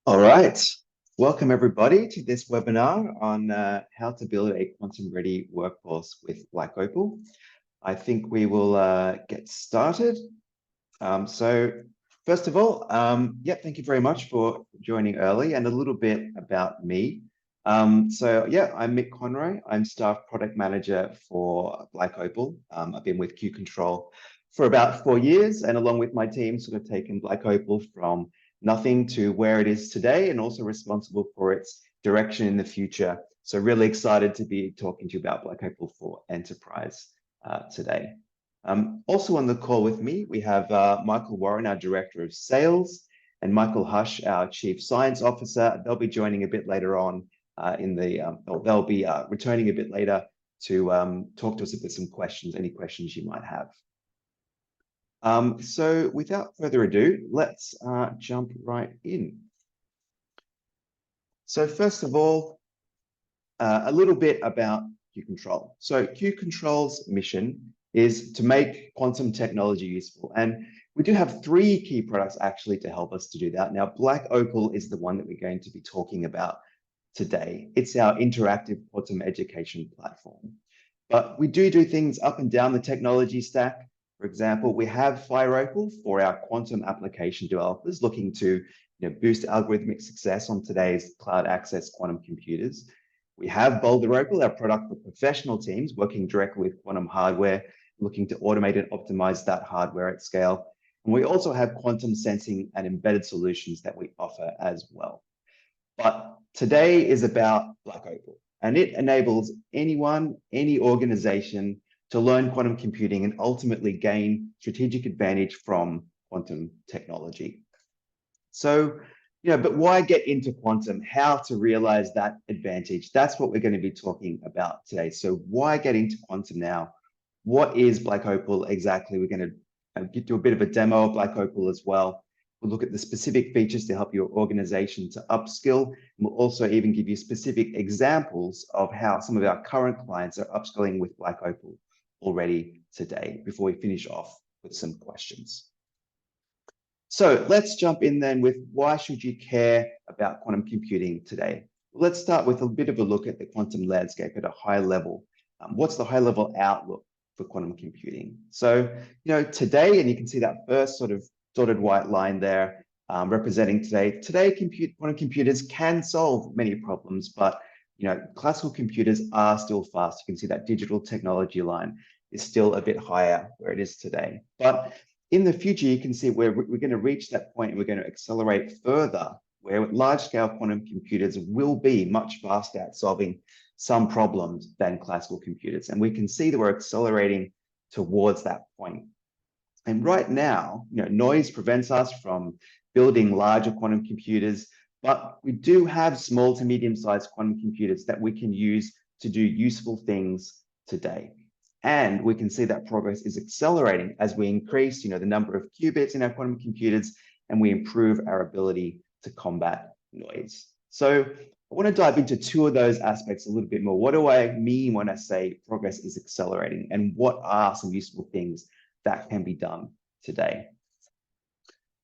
All right. Welcome everybody to this webinar on how to build a quantum-ready workforce with Black Opal. I think we will get started. So first of all, thank you very much for joining early and a little bit about me. I'm Mick Conroy. I'm Staff Product Manager for Black Opal. I've been with Q-CTRL for about 4 years, and along with my team, sort of taken Black Opal from nothing to where it is today, and also responsible for its direction in the future. So really excited to be talking to you about Black Opal for Enterprise today. Also on the call with me, we have Michael Warren, our Director of Sales, and Michael Hush, our Chief Science Officer. They'll be joining a bit later on they'll be returning a bit later to talk to us with some questions, any questions you might have. So without further ado, let's jump right in. So first of all, a little bit about Q-CTRL. So Q-CTRL's mission is to make quantum technology useful. And we do have 3 key products actually to help us to do that. Now, Black Opal is the one that we're going to be talking about today. It's our interactive quantum education platform. But we do things up and down the technology stack. For example, we have FireOpal for our quantum application developers looking to boost algorithmic success on today's cloud access quantum computers. We have Boulder Opal, our product for professional teams working directly with quantum hardware, looking to automate and optimize that hardware at scale. And we also have quantum sensing and embedded solutions that we offer as well. But today is about Black Opal, and it enables anyone, any organization to learn quantum computing and ultimately gain strategic advantage from quantum technology. So, but why get into quantum? How to realize that advantage? That's what we're going to be talking about today. So why get into quantum now? What is Black Opal exactly? We're going to do a bit of a demo of Black Opal as well. We'll look at the specific features to help your organization to upskill. And we'll also even give you specific examples of how some of our current clients are upskilling with Black Opal already today before we finish off with some questions. So let's jump in then with why should you care about quantum computing today? Let's start with a bit of a look at the quantum landscape at a high level. What's the high level outlook for quantum computing? So, today, and you can see that first sort of dotted white line there representing today. Today, quantum computers can solve many problems, but classical computers are still fast. You can see that digital technology line is still a bit higher where it is today. But in the future, you can see where we're going to reach that point and we're going to accelerate further, where large-scale quantum computers will be much faster at solving some problems than classical computers. And we can see that we're accelerating towards that point. And right now, noise prevents us from building larger quantum computers, but we do have small to medium-sized quantum computers that we can use to do useful things today. And we can see that progress is accelerating as we increase, the number of qubits in our quantum computers, and we improve our ability to combat noise. So I want to dive into 2 of those aspects a little bit more. What do I mean when I say progress is accelerating, and what are some useful things that can be done today?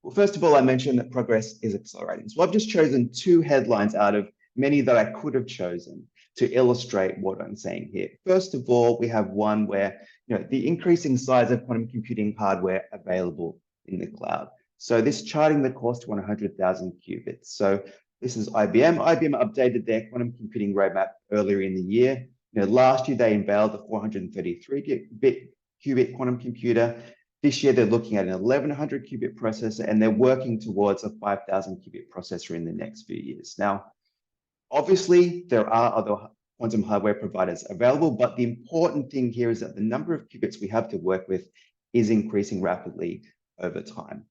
Well, first of all, I mentioned that progress is accelerating. So I've just chosen 2 headlines out of many that I could have chosen to illustrate what I'm saying here. First of all, we have one where the increasing size of quantum computing hardware available in the cloud. So this charting the cost to 100,000 qubits. So this is IBM. IBM updated their quantum computing roadmap earlier in the year. Last year they unveiled the 433-bit qubit quantum computer. This year they're looking at an 1100 qubit processor, and they're working towards a 5,000 qubit processor in the next few years. Now, obviously, there are other quantum hardware providers available, but the important thing here is that the number of qubits we have to work with is increasing rapidly over time.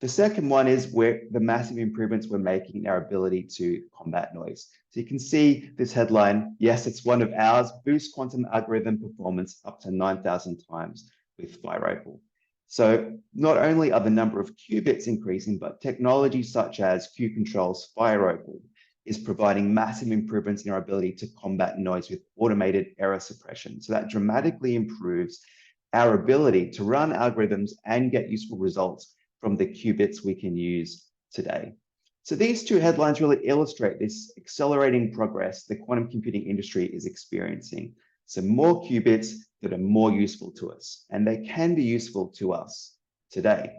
The second one is where the massive improvements we're making in our ability to combat noise. So you can see this headline, yes, it's one of ours, boost quantum algorithm performance up to 9,000 times with FireOpal. So not only are the number of qubits increasing, but technology such as Q-CTRL's FireOpal is providing massive improvements in our ability to combat noise with automated error suppression. So that dramatically improves our ability to run algorithms and get useful results from the qubits we can use today. So these two headlines really illustrate this accelerating progress the quantum computing industry is experiencing. So more qubits that are more useful to us, and they can be useful to us today.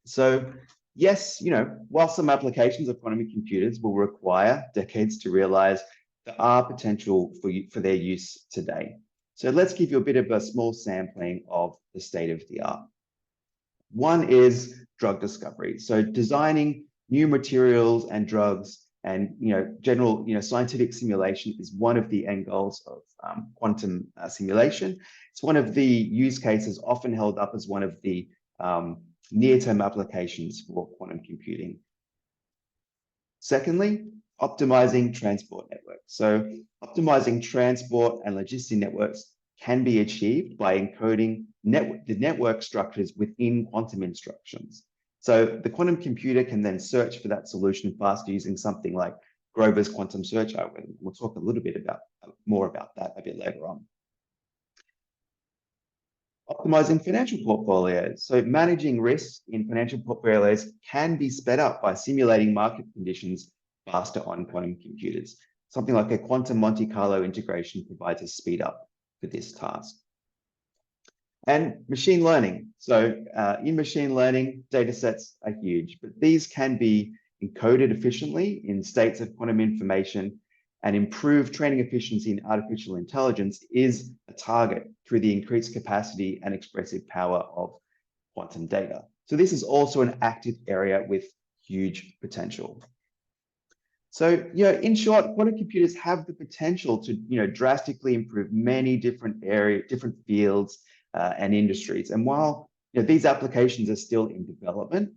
So yes, while some applications of quantum computers will require decades to realize, there are potential for their use today. So let's give you a bit of a small sampling of the state of the art. One is drug discovery. So designing new materials and drugs and general scientific simulation is one of the end goals of quantum simulation. It's one of the use cases often held up as one of the near-term applications for quantum computing. Secondly, optimizing transport networks. So optimizing transport and logistic networks can be achieved by encoding the network structures within quantum instructions. So the quantum computer can then search for that solution faster using something like Grover's quantum search algorithm. We'll talk a little bit more about that a bit later on. Optimizing financial portfolios. So managing risk in financial portfolios can be sped up by simulating market conditions faster on quantum computers. Something like a quantum Monte Carlo integration provides a speed up for this task. And machine learning. So in machine learning, data sets are huge, but these can be encoded efficiently in states of quantum information, and improved training efficiency in artificial intelligence is a target through the increased capacity and expressive power of quantum data. So this is also an active area with huge potential. So, in short, quantum computers have the potential to, drastically improve many different fields and industries. And while these applications are still in development,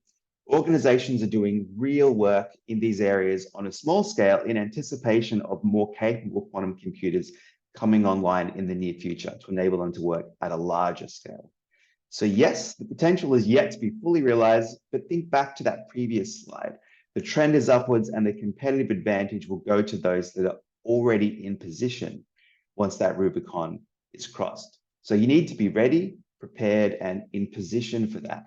organizations are doing real work in these areas on a small scale in anticipation of more capable quantum computers coming online in the near future to enable them to work at a larger scale. So yes, the potential is yet to be fully realized, but think back to that previous slide. The trend is upwards, and the competitive advantage will go to those that are already in position once that Rubicon is crossed. So you need to be ready, prepared, and in position for that.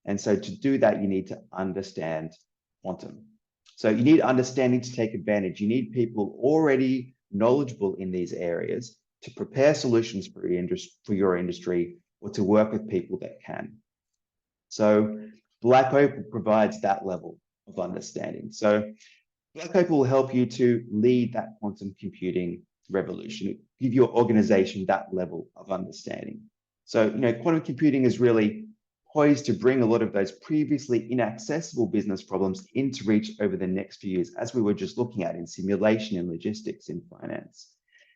And so to do that, you need to understand quantum. So you need understanding to take advantage. You need people already knowledgeable in these areas to prepare solutions for your industry, or to work with people that can. So Black Opal provides that level of understanding. So Black Opal will help you to lead that quantum computing revolution, give your organization that level of understanding. So, quantum computing is really poised to bring a lot of those previously inaccessible business problems into reach over the next few years, as we were just looking at in simulation, in logistics, in finance.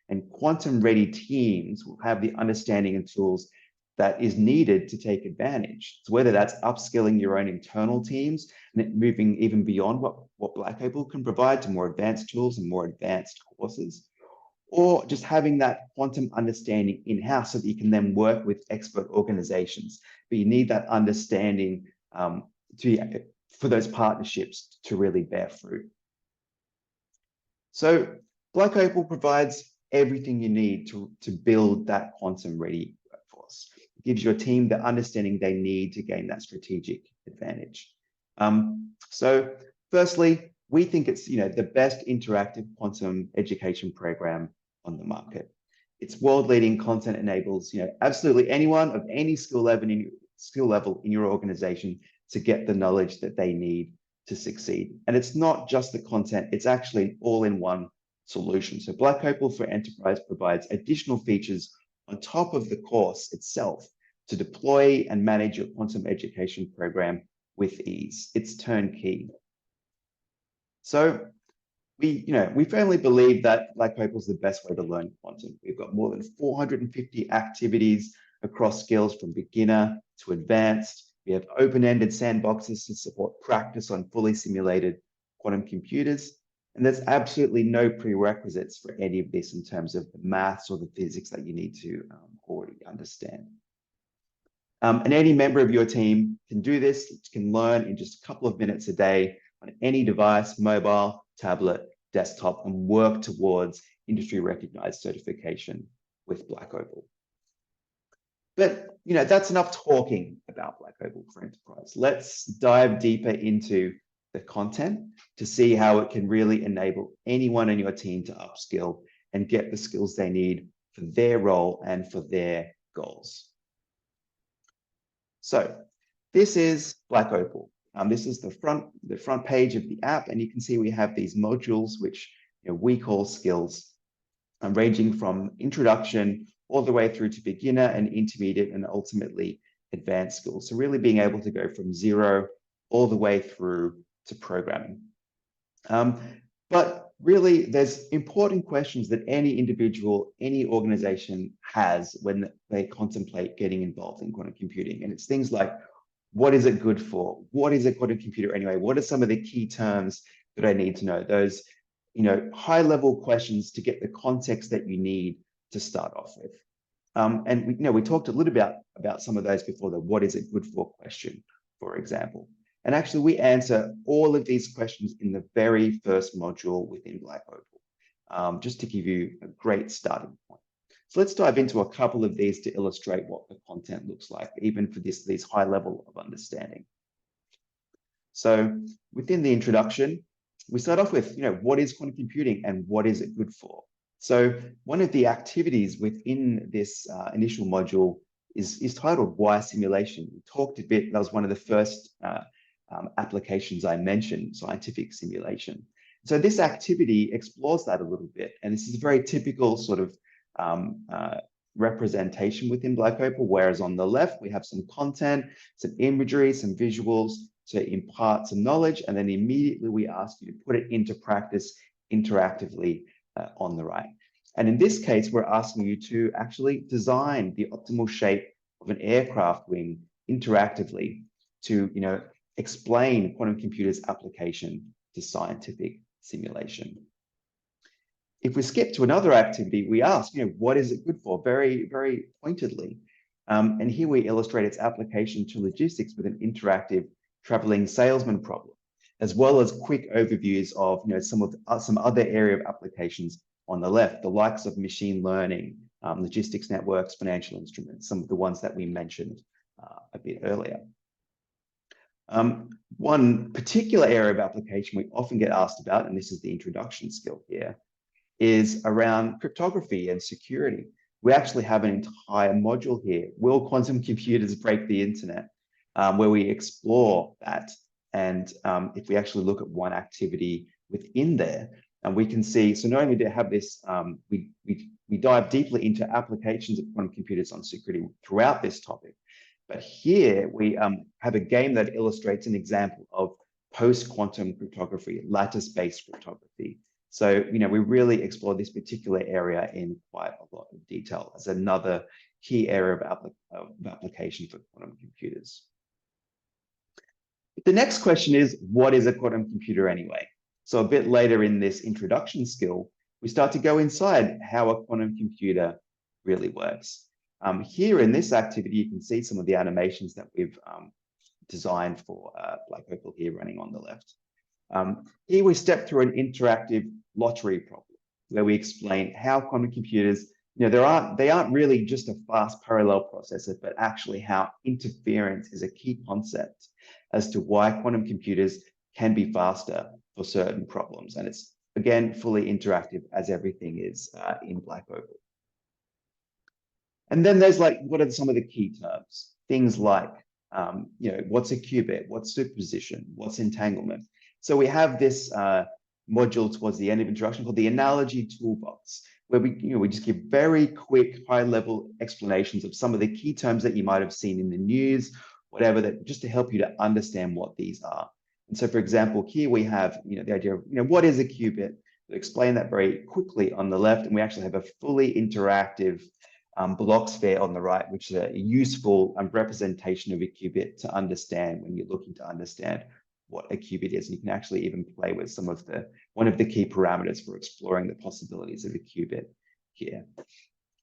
And quantum-ready teams will have the understanding and tools that is needed to take advantage. So whether that's upskilling your own internal teams and moving even beyond what Black Opal can provide to more advanced tools and more advanced courses, or just having that quantum understanding in-house so that you can then work with expert organizations. But you need that understanding for those partnerships to really bear fruit. So Black Opal provides everything you need to build that quantum-ready workforce. It gives your team the understanding they need to gain that strategic advantage. So firstly, we think it's the best interactive quantum education program on the market. Its world-leading content enables absolutely anyone of any skill level in your organization to get the knowledge that they need to succeed. And it's not just the content, it's actually an all-in-one solution. So Black Opal for Enterprise provides additional features on top of the course itself to deploy and manage your quantum education program with ease. It's turnkey. So we firmly believe that Black Opal is the best way to learn quantum. We've got more than 450 activities across skills from beginner to advanced. We have open-ended sandboxes to support practice on fully simulated quantum computers. And there's absolutely no prerequisites for any of this in terms of the maths or the physics that you need to already understand. And any member of your team can do this, can learn in just a couple of minutes a day on any device, mobile, tablet, desktop, and work towards industry-recognized certification with Black Opal. But that's enough talking about Black Opal for Enterprise. Let's dive deeper into the content to see how it can really enable anyone in your team to upskill and get the skills they need for their role and for their goals. So this is Black Opal. This is the front page of the app, and you can see we have these modules which we call skills, ranging from introduction all the way through to beginner and intermediate and ultimately advanced skills. So really being able to go from zero all the way through to programming. But really, there's important questions that any individual, any organization has when they contemplate getting involved in quantum computing. And it's things like, what is it good for? What is a quantum computer anyway? What are some of the key terms that I need to know? Those, high-level questions to get the context that you need to start off with. And we talked a little bit about some of those before, the what is it good for question, for example. And actually, we answer all of these questions in the very first module within Black Opal, just to give you a great starting point. So let's dive into a couple of these to illustrate what the content looks like, even for these high level of understanding. So within the introduction, we start off with, what is quantum computing and what is it good for? So one of the activities within this initial module is titled Why Simulation. We talked a bit, that was one of the first applications I mentioned, scientific simulation. So this activity explores that a little bit, and this is a very typical sort of representation within Black Opal, whereas on the left we have some content, some imagery, some visuals to impart some knowledge, and then immediately we ask you to put it into practice interactively on the right. And in this case, we're asking you to actually design the optimal shape of an aircraft wing interactively to explain quantum computers' application to scientific simulation. If we skip to another activity, we ask, what is it good for? Very, very pointedly. And here we illustrate its application to logistics with an interactive traveling salesman problem, as well as quick overviews of some other area of applications on the left, the likes of machine learning, logistics networks, financial instruments, some of the ones that we mentioned a bit earlier. One particular area of application we often get asked about, and this is the introduction skill here, is around cryptography and security. We actually have an entire module here, Will Quantum Computers Break the Internet, where we explore that. And if we actually look at one activity within there, and we can see, so not only do we have this, we dive deeply into applications of quantum computers on security throughout this topic. But here we have a game that illustrates an example of post-quantum cryptography, lattice-based cryptography. So, we really explore this particular area in quite a lot of detail as another key area of application for quantum computers. The next question is, what is a quantum computer anyway? So a bit later in this introduction skill, we start to go inside how a quantum computer really works. Here in this activity, you can see some of the animations that we've designed for Black Opal here running on the left. Here we step through an interactive lottery problem where we explain how quantum computers, they aren't really just a fast parallel processor, but actually how interference is a key concept as to why quantum computers can be faster for certain problems. And it's, again, fully interactive as everything is in Black Opal. And then there's what are some of the key terms? Things like, what's a qubit? What's superposition? What's entanglement? So we have this module towards the end of introduction called the analogy toolbox, where we just give very quick, high-level explanations of some of the key terms that you might have seen in the news, whatever, that just to help you to understand what these are. And so, for example, here we have the idea of what is a qubit. We'll explain that very quickly on the left, and we actually have a fully interactive block sphere on the right, which is a useful representation of a qubit to understand when you're looking to understand what a qubit is. And you can actually even play with one of the key parameters for exploring the possibilities of a qubit here.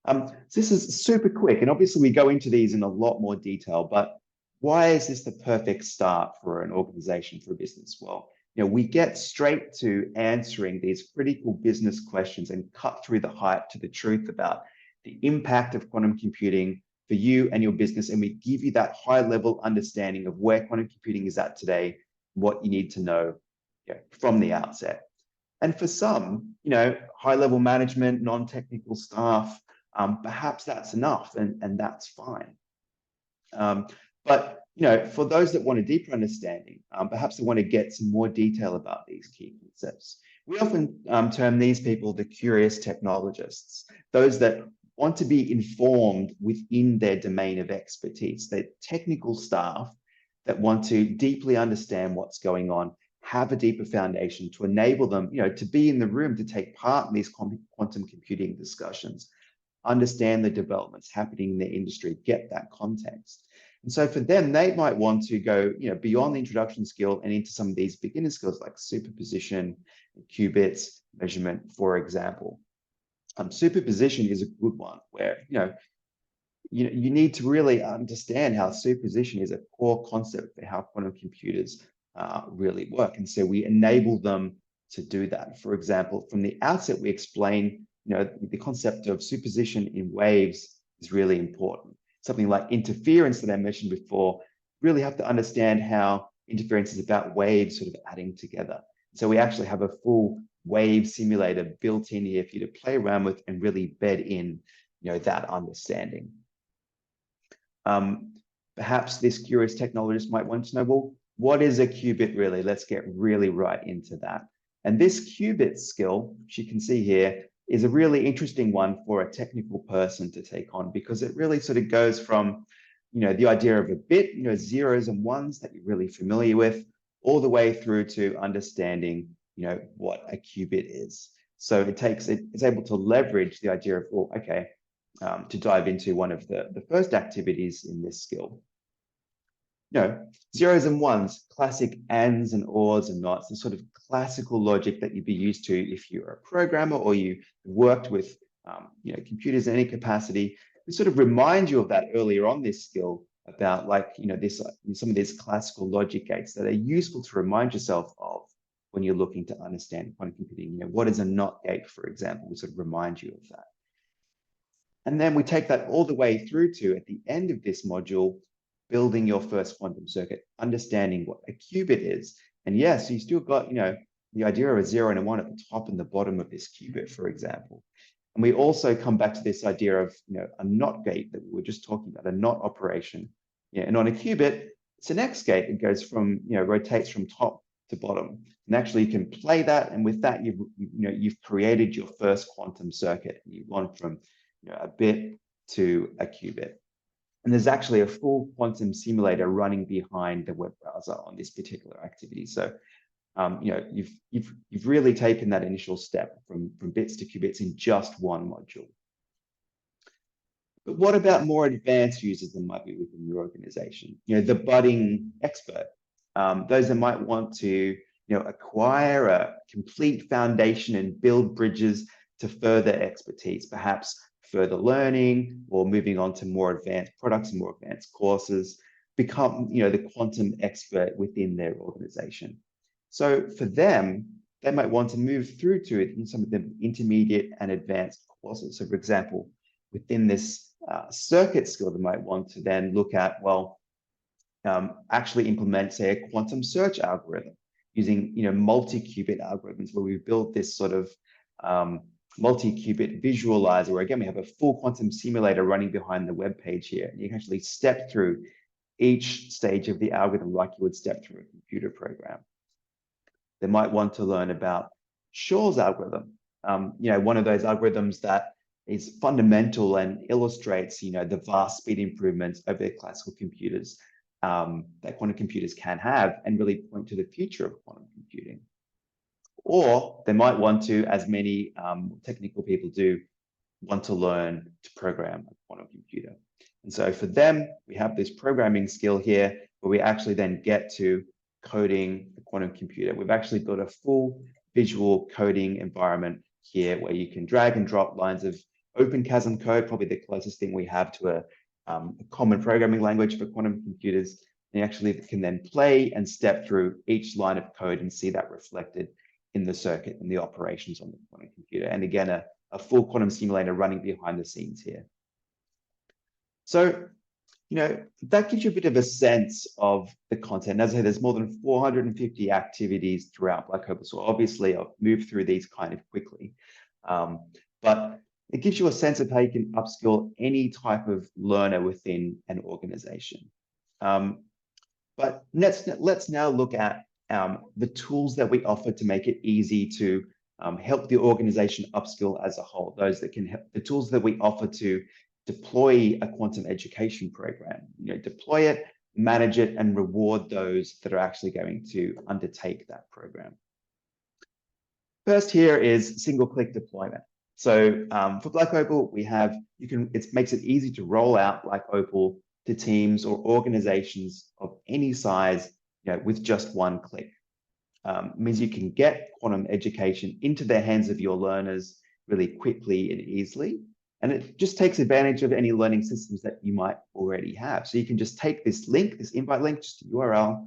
So this is super quick, and obviously we go into these in a lot more detail, but why is this the perfect start for an organization, for a business? Well, we get straight to answering these critical business questions and cut through the hype to the truth about the impact of quantum computing for you and your business. And we give you that high level understanding of where quantum computing is at today, what you need to know from the outset. And for some, high-level management, non-technical staff, perhaps that's enough, and that's fine. But for those that want a deeper understanding, perhaps they want to get some more detail about these key concepts. We often term these people the curious technologists, those that want to be informed within their domain of expertise. They're technical staff that want to deeply understand what's going on, have a deeper foundation to enable them, to be in the room, to take part in these quantum computing discussions, understand the developments happening in the industry, get that context. And so for them, they might want to go, beyond the introduction skill and into some of these beginner skills like superposition, qubits, measurement, for example. Superposition is a good one where, you need to really understand how superposition is a core concept for how quantum computers really work. And so we enable them to do that. For example, from the outset, we explain, the concept of superposition in waves is really important. Something like interference that I mentioned before, really have to understand how interference is about waves sort of adding together. So we actually have a full wave simulator built in here for you to play around with and really bed in, that understanding. Perhaps this curious technologist might want to know, well, what is a qubit really? Let's get really right into that. And this qubit skill, which you can see here, is a really interesting one for a technical person to take on, because it really sort of goes from, the idea of a bit, zeros and ones that you're really familiar with, all the way through to understanding, what a qubit is. So it's able to leverage the idea of, well, okay, to dive into one of the first activities in this skill. Zeros and ones, classic ands and ors and nots, the sort of classical logic that you'd be used to if you're a programmer or you worked with computers in any capacity. We sort of remind you of that earlier on this skill about some of these classical logic gates that are useful to remind yourself of when you're looking to understand quantum computing. What is a NOT gate, for example? We sort of remind you of that. And then we take that all the way through to, at the end of this module, building your first quantum circuit, understanding what a qubit is. And yes, you still got, the idea of a 0 and a 1 at the top and the bottom of this qubit, for example. And we also come back to this idea of, a NOT gate that we were just talking about, a NOT operation. And on a qubit, it's an X gate. It goes from, rotates from top to bottom. And actually you can play that. And with that, you've created your first quantum circuit. You've gone from, a bit to a qubit. And there's actually a full quantum simulator running behind the web browser on this particular activity. So, you've really taken that initial step from bits to qubits in just one module. But what about more advanced users that might be within your organization? The budding expert, those that might want to, acquire a complete foundation and build bridges to further expertise, perhaps further learning or moving on to more advanced products and more advanced courses, become, the quantum expert within their organization. So for them, they might want to move through to it in some of the intermediate and advanced courses. So for example, within this circuit skill, they might want to then look at, well, actually implement, say, a quantum search algorithm using, multi-qubit algorithms, where we build this sort of multi-qubit visualizer, where again, we have a full quantum simulator running behind the web page here. And you can actually step through each stage of the algorithm like you would step through a computer program. They might want to learn about Shor's algorithm, one of those algorithms that is fundamental and illustrates, the vast speed improvements over classical computers that quantum computers can have, and really point to the future of quantum computing. Or they might want to, as many technical people do, want to learn to program a quantum computer. And so for them, we have this programming skill here, where we actually then get to coding a quantum computer. We've actually built a full visual coding environment here, where you can drag and drop lines of OpenChasm code, probably the closest thing we have to a common programming language for quantum computers. And you actually can then play and step through each line of code and see that reflected in the circuit and the operations on the quantum computer. And again, a full quantum simulator running behind the scenes here. So that gives you a bit of a sense of the content. As I say, there's more than 450 activities throughout Black Opal. So obviously I'll move through these kind of quickly. But it gives you a sense of how you can upskill any type of learner within an organization. But let's now look at the tools that we offer to make it easy to help the organization upskill as a whole. Those that can help, the tools that we offer to deploy a quantum education program. Deploy it, manage it, and reward those that are actually going to undertake that program. First here is single-click deployment. So for Black Opal, we have, it makes it easy to roll out Black Opal to teams or organizations of any size, with just one click. It means you can get quantum education into the hands of your learners really quickly and easily. And it just takes advantage of any learning systems that you might already have. So you can just take this link, this invite link, just a URL,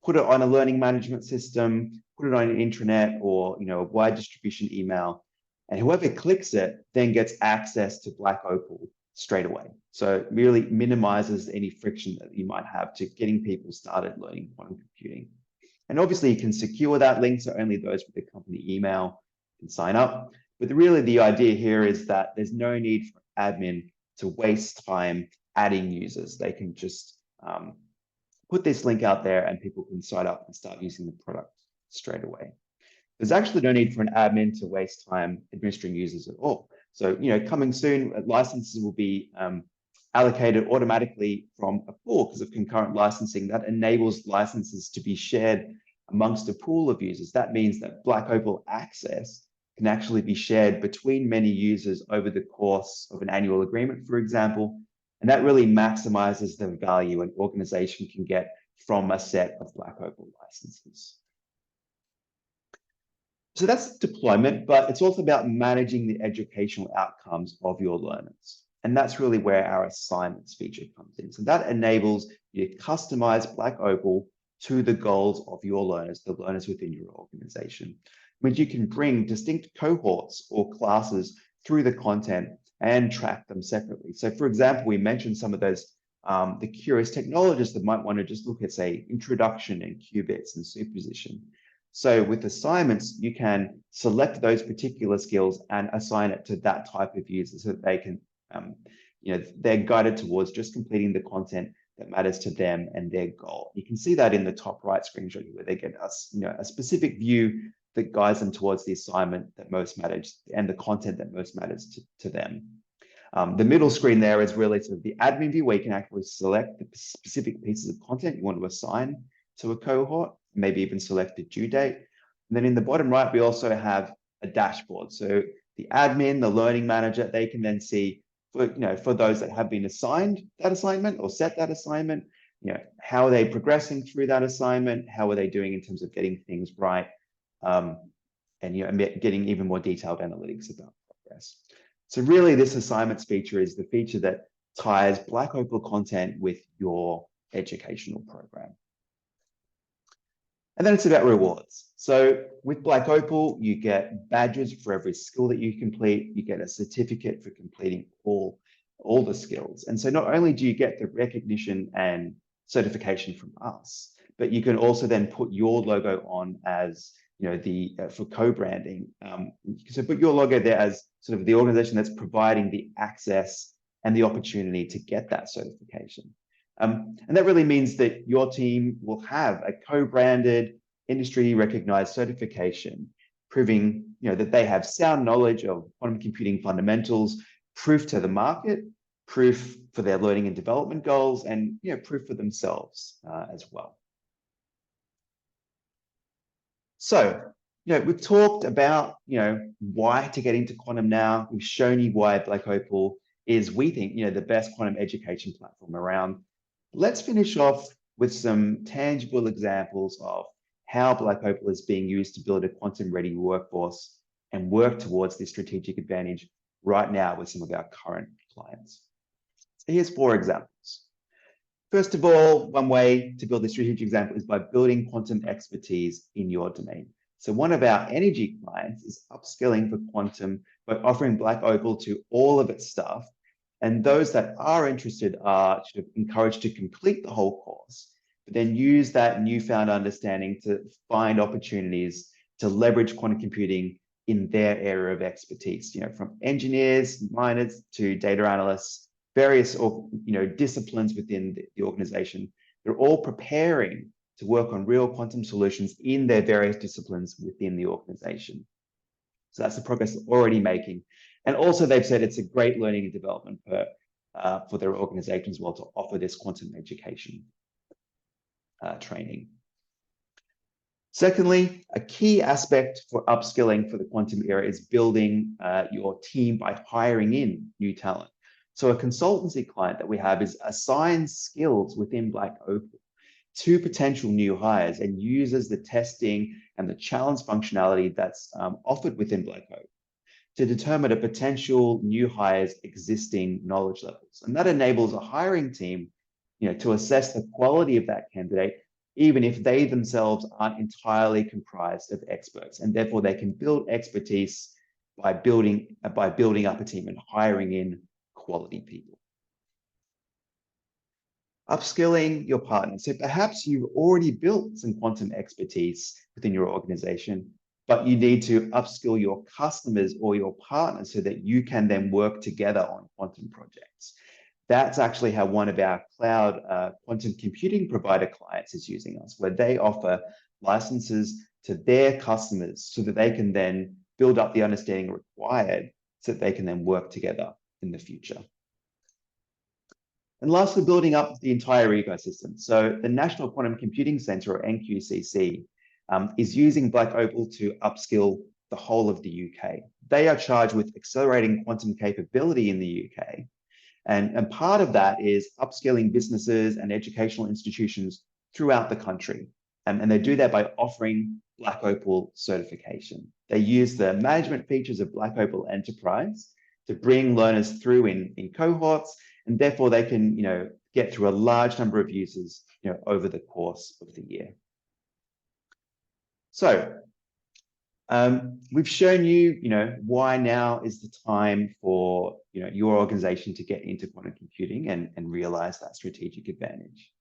put it on a learning management system, put it on an intranet or a wide distribution email, and whoever clicks it then gets access to Black Opal straight away. So it really minimizes any friction that you might have to getting people started learning quantum computing. And obviously you can secure that link, so only those with the company email can sign up. But really the idea here is that there's no need for admin to waste time adding users. They can just put this link out there and people can sign up and start using the product straight away. There's actually no need for an admin to waste time administering users at all. So, coming soon, licenses will be allocated automatically from a pool because of concurrent licensing that enables licenses to be shared amongst a pool of users. That means that Black Opal access can actually be shared between many users over the course of an annual agreement, for example. And that really maximizes the value an organization can get from a set of Black Opal licenses. So that's deployment, but it's also about managing the educational outcomes of your learners. And that's really where our assignments feature comes in. So that enables you to customize Black Opal to the goals of your learners, the learners within your organization. It means you can bring distinct cohorts or classes through the content and track them separately. So for example, we mentioned some of those, the curious technologists that might want to just look at, say, introduction and qubits and superposition. So with assignments, you can select those particular skills and assign it to that type of user so that they can, they're guided towards just completing the content that matters to them and their goal. You can see that in the top right screenshot where they get a specific view that guides them towards the assignment that most matters and the content that most matters to them. The middle screen there is really sort of the admin view where you can actually select the specific pieces of content you want to assign to a cohort, maybe even select the due date. And then in the bottom right, we also have a dashboard. So the admin, the learning manager, they can then see for those that have been assigned that assignment or set that assignment, how are they progressing through that assignment? How are they doing in terms of getting things right? And getting even more detailed analytics about progress. So really this assignments feature is the feature that ties Black Opal content with your educational program. And then it's about rewards. So with Black Opal, you get badges for every skill that you complete. You get a certificate for completing all the skills. And so not only do you get the recognition and certification from us, but you can also then put your logo on as, for co-branding. So put your logo there as sort of the organization that's providing the access and the opportunity to get that certification. And that really means that your team will have a co-branded, industry-recognized certification, proving that they have sound knowledge of quantum computing fundamentals, proof to the market, proof for their learning and development goals, and proof for themselves as well. So, we've talked about why to get into quantum now. We've shown you why Black Opal is, we think, the best quantum education platform around. Let's finish off with some tangible examples of how Black Opal is being used to build a quantum-ready workforce and work towards this strategic advantage right now with some of our current clients. So here's 4 examples. First of all, one way to build this strategic example is by building quantum expertise in your domain. So one of our energy clients is upskilling for quantum by offering Black Opal to all of its staff And those that are interested are sort of encouraged to complete the whole course, but then use that newfound understanding to find opportunities to leverage quantum computing in their area of expertise, from engineers, miners to data analysts, various disciplines within the organization. They're all preparing to work on real quantum solutions in their various disciplines within the organization. So that's the progress they're already making. And also they've said it's a great learning and development for their organization as well to offer this quantum education training. Secondly, a key aspect for upskilling for the quantum era is building your team by hiring in new talent. So a consultancy client that we have is assigns skills within Black Opal to potential new hires and uses the testing and the challenge functionality that's offered within Black Opal to determine a potential new hire's existing knowledge levels. And that enables a hiring team to assess the quality of that candidate, even if they themselves aren't entirely comprised of experts. And therefore they can build expertise by building up a team and hiring in quality people. Upskilling your partners. So perhaps you've already built some quantum expertise within your organization, but you need to upskill your customers or your partners so that you can then work together on quantum projects. That's actually how one of our cloud quantum computing provider clients is using us, where they offer licenses to their customers so that they can then build up the understanding required so that they can then work together in the future. And lastly, building up the entire ecosystem. So the National Quantum Computing Center, or NQCC, is using Black Opal to upskill the whole of the UK. They are charged with accelerating quantum capability in the UK. And part of that is upskilling businesses and educational institutions throughout the country. And they do that by offering Black Opal certification. They use the management features of Black Opal Enterprise to bring learners through in cohorts, and therefore they can get through a large number of users over the course of the year. So we've shown you, why now is the time for your organization to get into quantum computing and realize that strategic advantage.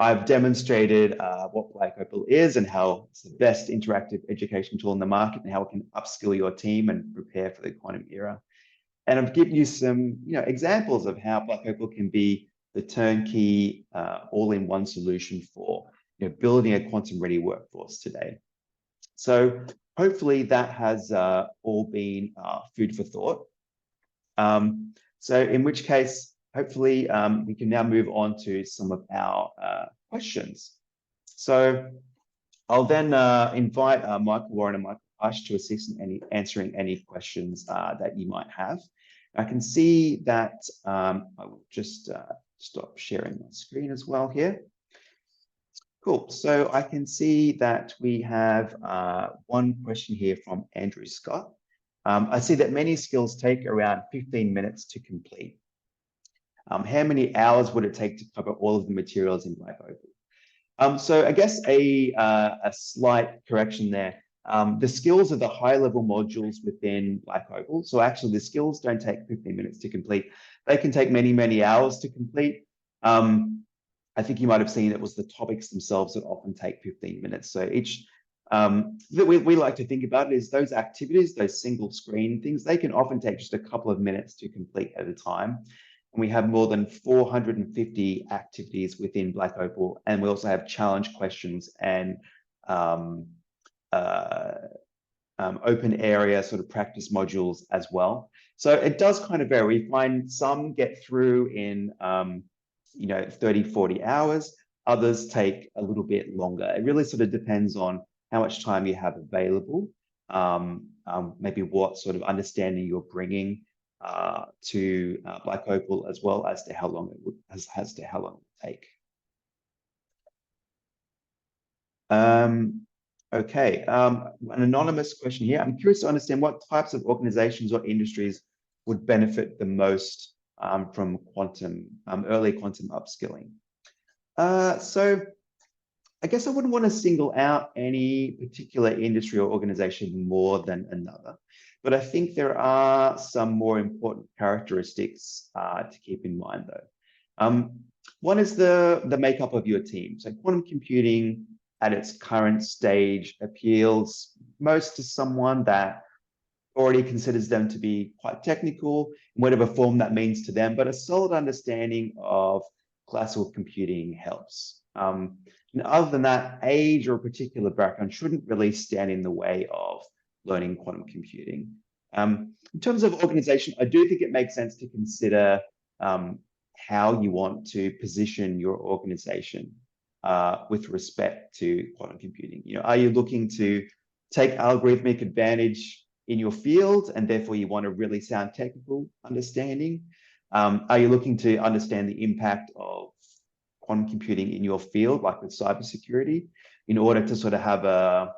I've demonstrated what Black Opal is and how it's the best interactive education tool in the market and how it can upskill your team and prepare for the quantum era. And I've given you some examples of how Black Opal can be the turnkey all-in-one solution for building a quantum-ready workforce today. So hopefully that has all been food for thought. So in which case, hopefully we can now move on to some of our questions. So I'll then invite Michael Warren and Michael Ash to assist in answering any questions that you might have. I can see that I will just stop sharing my screen as well here. Cool. So I can see that we have one question here from Andrew Scott. I see that many skills take around 15 minutes to complete. How many hours would it take to cover all of the materials in Black Opal? So I guess a slight correction there. The skills are the high-level modules within Black Opal. So actually the skills don't take 15 minutes to complete. They can take many, many hours to complete. I think you might have seen it was the topics themselves that often take 15 minutes. So each, that we like to think about it is those activities, those single screen things, they can often take just a couple of minutes to complete at a time. And we have more than 450 activities within Black Opal. And we also have challenge questions and open area sort of practice modules as well. So it does kind of vary. We find some get through in 30, 40 hours. Others take a little bit longer. It really sort of depends on how much time you have available, maybe what sort of understanding you're bringing to Black Opal, as well as to how long it would take. Okay, an anonymous question here. I'm curious to understand what types of organizations or industries would benefit the most from early quantum upskilling. So I guess I wouldn't want to single out any particular industry or organization more than another. But I think there are some more important characteristics to keep in mind, though. One is the makeup of your team. So quantum computing at its current stage appeals most to someone that already considers them to be quite technical in whatever form that means to them, but a solid understanding of classical computing helps. And other than that, age or a particular background shouldn't really stand in the way of learning quantum computing. In terms of organization, I do think it makes sense to consider how you want to position your organization with respect to quantum computing. Are you looking to take algorithmic advantage in your field, and therefore you want a really sound technical understanding? Are you looking to understand the impact of quantum computing in your field, like with cybersecurity, in order to sort of have a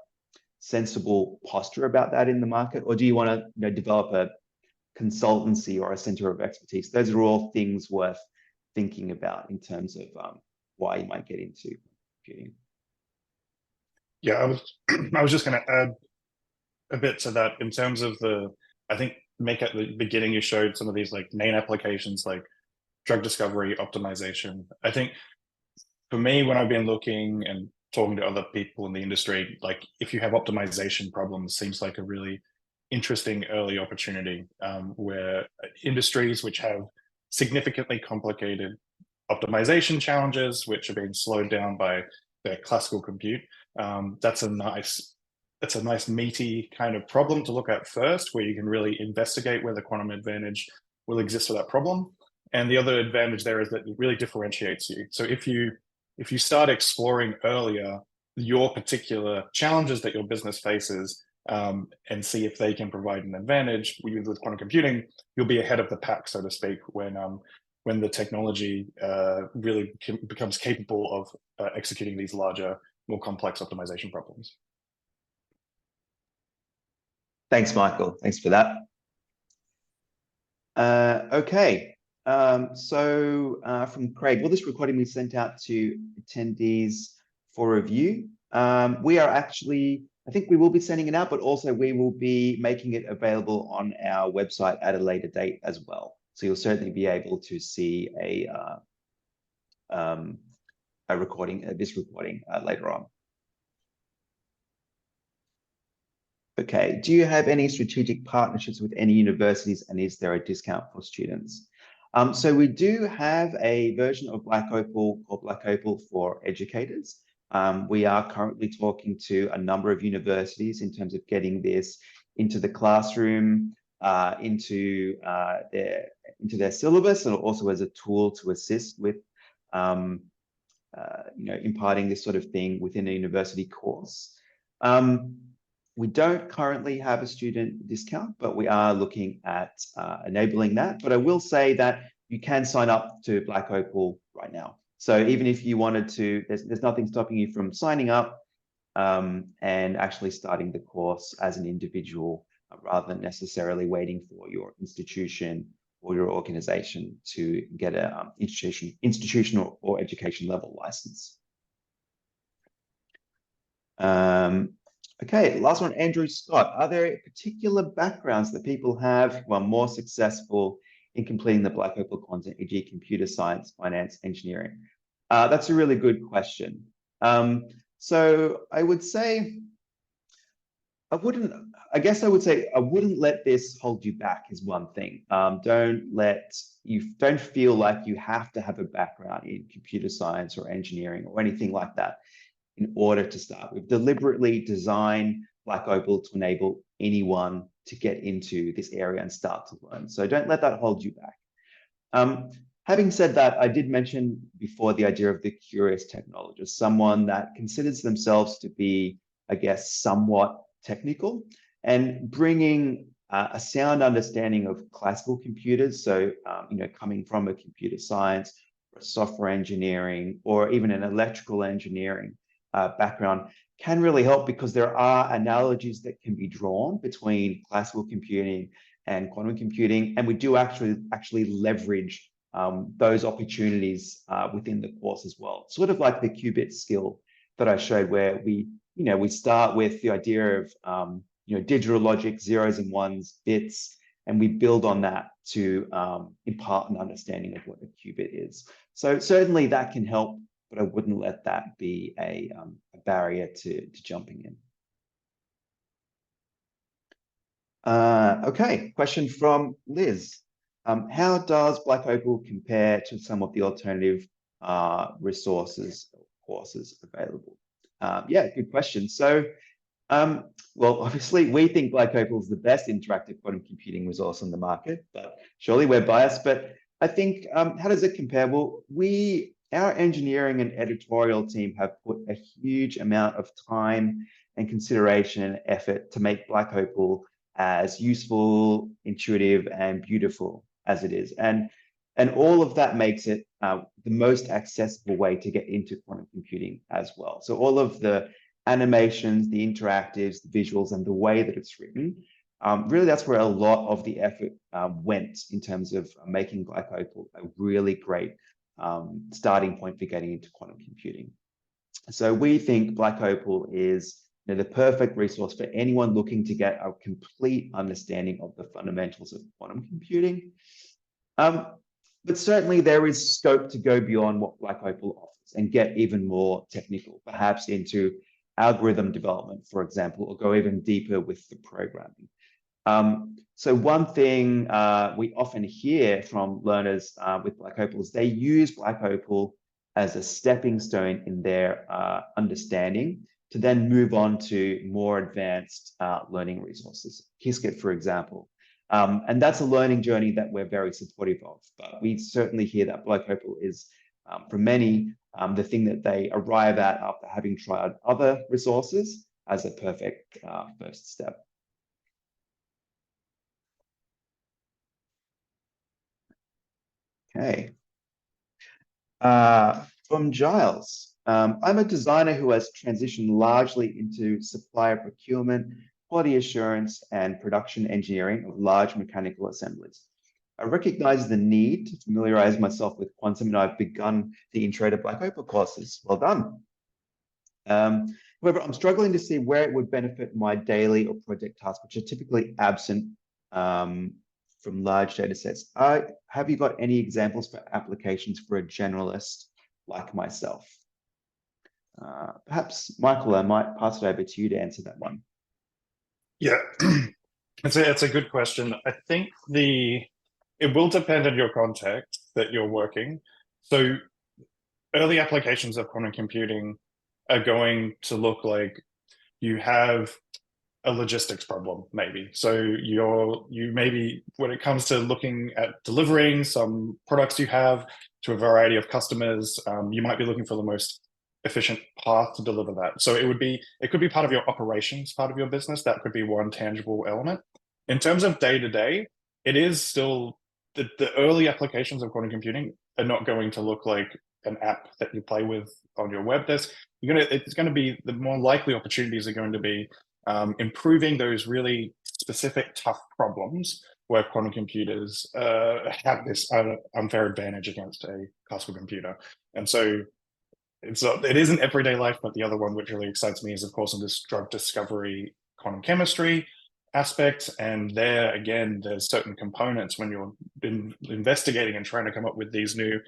sensible posture about that in the market? Or do you want to develop a consultancy or a center of expertise? Those are all things worth thinking about in terms of why you might get into computing. Yeah, I was just going to add a bit to that in terms of I think Mick, at the beginning you showed some of these like main applications like drug discovery, optimization. I think for me, when I've been looking and talking to other people in the industry, like if you have optimization problems, seems like a really interesting early opportunity where industries which have significantly complicated optimization challenges, which are being slowed down by their classical compute. That's a nice meaty kind of problem to look at first, where you can really investigate where the quantum advantage will exist for that problem. And the other advantage there is that it really differentiates you. So if you start exploring earlier your particular challenges that your business faces and see if they can provide an advantage with quantum computing, you'll be ahead of the pack, so to speak, when the technology really becomes capable of executing these larger, more complex optimization problems. Thanks, Michael. Thanks for that. Okay. From Craig, will this recording be sent out to attendees for review? We are actually, I think we will be sending it out, but also we will be making it available on our website at a later date as well. So you'll certainly be able to see this recording later on. Okay, do you have any strategic partnerships with any universities, and is there a discount for students? So we do have a version of Black Opal called Black Opal for educators. We are currently talking to a number of universities in terms of getting this into the classroom, into their syllabus, and also as a tool to assist with imparting this sort of thing within a university course. We don't currently have a student discount, but we are looking at enabling that. But I will say that you can sign up to Black Opal right now. So even if you wanted to, there's nothing stopping you from signing up and actually starting the course as an individual, rather than necessarily waiting for your institution or your organization to get a institutional or education level license. Okay, last one, Andrew Scott. Are there particular backgrounds that people have who are more successful in completing the Black Opal content, e.g. computer science, finance, engineering? That's a really good question. So I would say, I wouldn't let this hold you back is one thing. Don't feel like you have to have a background in computer science or engineering or anything like that in order to start. We've deliberately designed Black Opal to enable anyone to get into this area and start to learn. So don't let that hold you back. Having said that, I did mention before the idea of the curious technologist, someone that considers themselves to be, I guess, somewhat technical, and bringing a sound understanding of classical computers. So, coming from a computer science, or software engineering, or even an electrical engineering background can really help, because there are analogies that can be drawn between classical computing and quantum computing, and we do actually leverage those opportunities within the course as well. Sort of like the qubit skill that I showed, where we start with the idea of digital logic, zeros and ones, bits, and we build on that to impart an understanding of what a qubit is. So certainly that can help, but I wouldn't let that be a barrier to jumping in. Okay, question from Liz. How does Black Opal compare to some of the alternative resources or courses available? Yeah, good question. So, well, obviously, we think Black Opal is the best interactive quantum computing resource on the market, but surely we're biased. But I think, how does it compare? Well, our engineering and editorial team have put a huge amount of time and consideration and effort to make Black Opal as useful, intuitive, and beautiful as it is. And all of that makes it the most accessible way to get into quantum computing as well. So all of the animations, the interactives, the visuals, and the way that it's written, really that's where a lot of the effort went in terms of making Black Opal a really great starting point for getting into quantum computing. So we think Black Opal is the perfect resource for anyone looking to get a complete understanding of the fundamentals of quantum computing. But certainly there is scope to go beyond what Black Opal offers and get even more technical, perhaps into algorithm development, for example, or go even deeper with the programming. So one thing we often hear from learners with Black Opal is they use Black Opal as a stepping stone in their understanding to then move on to more advanced learning resources, Qiskit, for example. And that's a learning journey that we're very supportive of. But we certainly hear that Black Opal is, for many, the thing that they arrive at after having tried other resources as a perfect first step. Okay. From Giles. I'm a designer who has transitioned largely into supplier procurement, quality assurance, and production engineering of large mechanical assemblies. I recognize the need to familiarize myself with quantum, and I've begun the Intro to Black Opal courses. Well done. However, I'm struggling to see where it would benefit my daily or project tasks, which are typically absent from large data sets. Have you got any examples for applications for a generalist like myself? Perhaps, Michael, I might pass it over to you to answer that one. Yeah, it's a good question. I think it will depend on your context that you're working. So early applications of quantum computing are going to look like you have a logistics problem, maybe. So you maybe, when it comes to looking at delivering some products you have to a variety of customers, you might be looking for the most efficient path to deliver that. So it could be part of your operations, part of your business. That could be one tangible element. In terms of day-to-day, it is still the early applications of quantum computing are not going to look like an app that you play with on your web desk. It's going to be, the more likely opportunities are going to be improving those really specific tough problems where quantum computers have this unfair advantage against a classical computer. And so it is in everyday life, but the other one which really excites me is, of course, in this drug discovery quantum chemistry aspect. And there, again, there's certain components when you're investigating and trying to come up with these new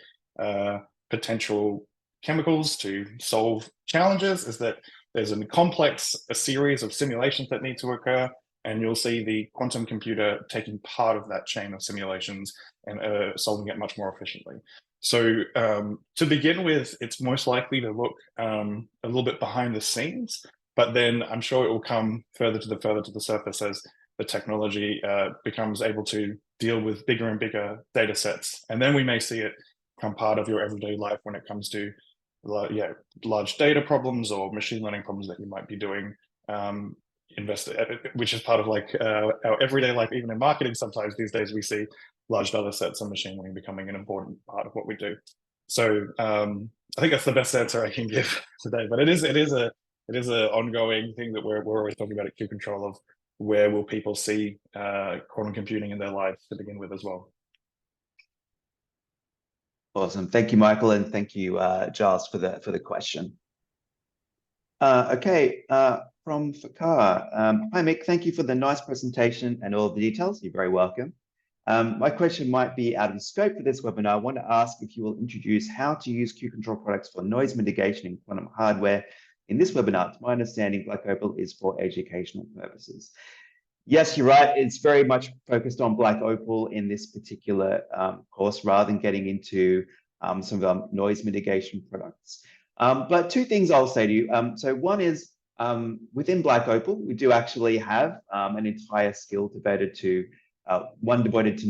potential chemicals to solve challenges, is that there's a series of simulations that need to occur, and you'll see the quantum computer taking part of that chain of simulations and solving it much more efficiently. So to begin with, it's most likely to look a little bit behind the scenes, but then I'm sure it will come further to the surface as the technology becomes able to deal with bigger and bigger data sets. And then we may see it become part of your everyday life when it comes to large data problems or machine learning problems that you might be doing, which is part of like our everyday life. Even in marketing, sometimes these days we see large data sets and machine learning becoming an important part of what we do. So I think that's the best answer I can give today. But it is an ongoing thing that we're always talking about at Q-CTRL, of where will people see quantum computing in their lives to begin with as well. Awesome. Thank you, Michael, and thank you, Giles, for the question. Okay, from Fakar. Hi, Mick. Thank you for the nice presentation and all the details. You're very welcome. My question might be out of scope for this webinar. I want to ask if you will introduce how to use Q-Control products for noise mitigation in quantum hardware. In this webinar, to my understanding, Black Opal is for educational purposes. Yes, you're right. It's very much focused on Black Opal in this particular course, rather than getting into some of our noise mitigation products. But two things I'll say to you. So one is within Black Opal, we do actually have an entire skill devoted to one devoted to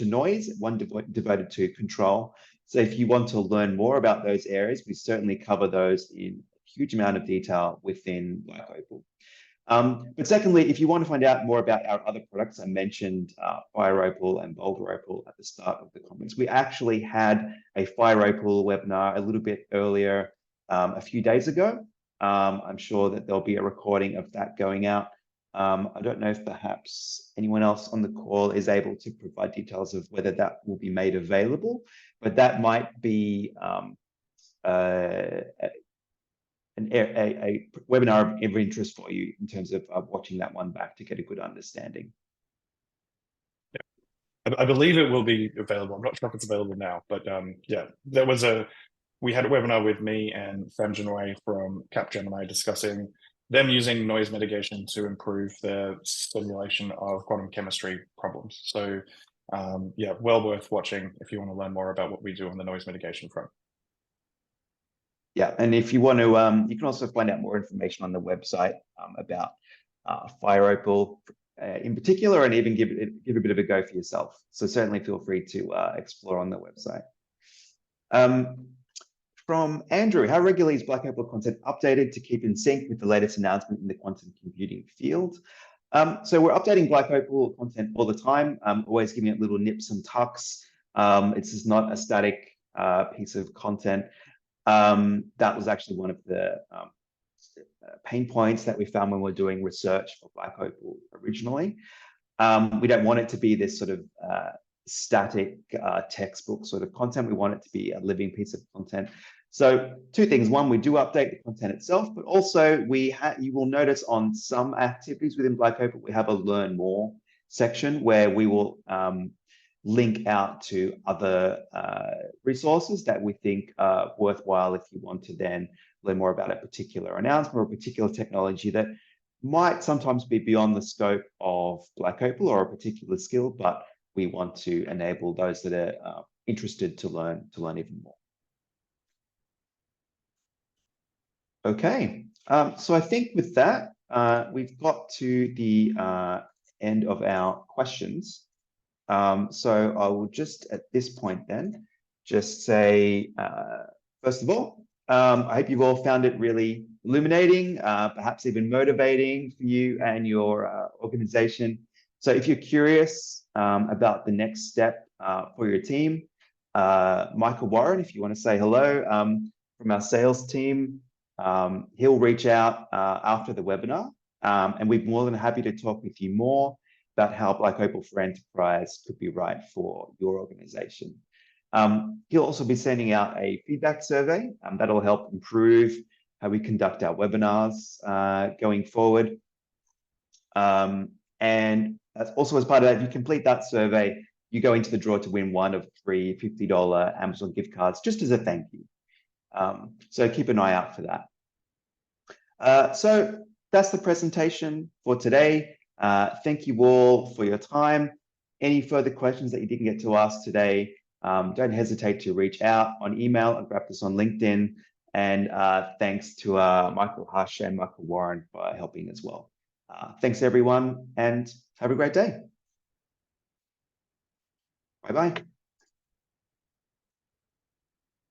noise, one devoted to control. So if you want to learn more about those areas, we certainly cover those in a huge amount of detail within Black Opal. But secondly, if you want to find out more about our other products, I mentioned Fire Opal and Boulder Opal at the start of the comments. We actually had a Fire Opal webinar a little bit earlier, a few days ago. I'm sure that there'll be a recording of that going out. I don't know if perhaps anyone else on the call is able to provide details of whether that will be made available, but that might be a webinar of interest for you in terms of watching that one back to get a good understanding. Yeah, I believe it will be available. I'm not sure if it's available now, but yeah, we had a webinar with me and Franjoy from Capgemini discussing them using noise mitigation to improve their simulation of quantum chemistry problems. So yeah, well worth watching if you want to learn more about what we do on the noise mitigation front. Yeah, and if you want to, you can also find out more information on the website about Fire Opal in particular, and even give a bit of a go for yourself. So certainly feel free to explore on the website. From Andrew, how regularly is Black Opal content updated to keep in sync with the latest announcement in the quantum computing field? So we're updating Black Opal content all the time, always giving it little nips and tucks. It's just not a static piece of content. That was actually one of the pain points that we found when we were doing research for Black Opal originally. We don't want it to be this sort of static textbook sort of content. We want it to be a living piece of content. So two things. One, we do update the content itself, but also you will notice on some activities within Black Opal, we have a learn more section where we will link out to other resources that we think are worthwhile if you want to then learn more about a particular announcement or a particular technology that might sometimes be beyond the scope of Black Opal or a particular skill, but we want to enable those that are interested to learn even more. Okay, so I think with that, we've got to the end of our questions. So I will just at this point then just say, first of all, I hope you've all found it really illuminating, perhaps even motivating for you and your organization. So if you're curious about the next step for your team, Michael Warren, if you want to say hello from our sales team, he'll reach out after the webinar, and we're more than happy to talk with you more about how Black Opal for Enterprise could be right for your organization. He'll also be sending out a feedback survey that'll help improve how we conduct our webinars going forward. And that's also as part of that, if you complete that survey, you go into the draw to win one of 3 $50 Amazon gift cards, just as a thank you. So keep an eye out for that. So that's the presentation for today. Thank you all for your time. Any further questions that you didn't get to ask today, don't hesitate to reach out on email or grab us on LinkedIn. And thanks to Michael Hush and Michael Warren for helping as well. Thanks everyone, and have a great day. Bye-bye.